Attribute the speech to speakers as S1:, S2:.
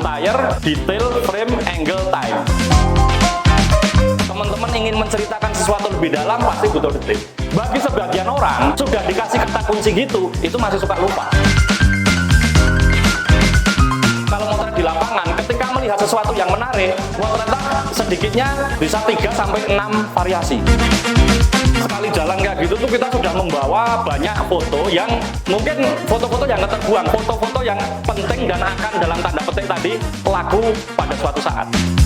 S1: layar, detail, frame, angle, time. Teman-teman ingin menceritakan sesuatu lebih dalam, pasti butuh detik. Bagi sebagian orang, sudah dikasih kata kunci gitu, itu masih suka lupa. Kalau motret di lapangan, ketika melihat sesuatu yang menarik, ternyata sedikitnya bisa 3-6 variasi. Sekali jalan kayak gitu tuh kita sudah membawa banyak foto yang mungkin foto-foto yang terbuang, foto-foto yang penting dan akan dalam tanda petik tadi laku pada suatu saat.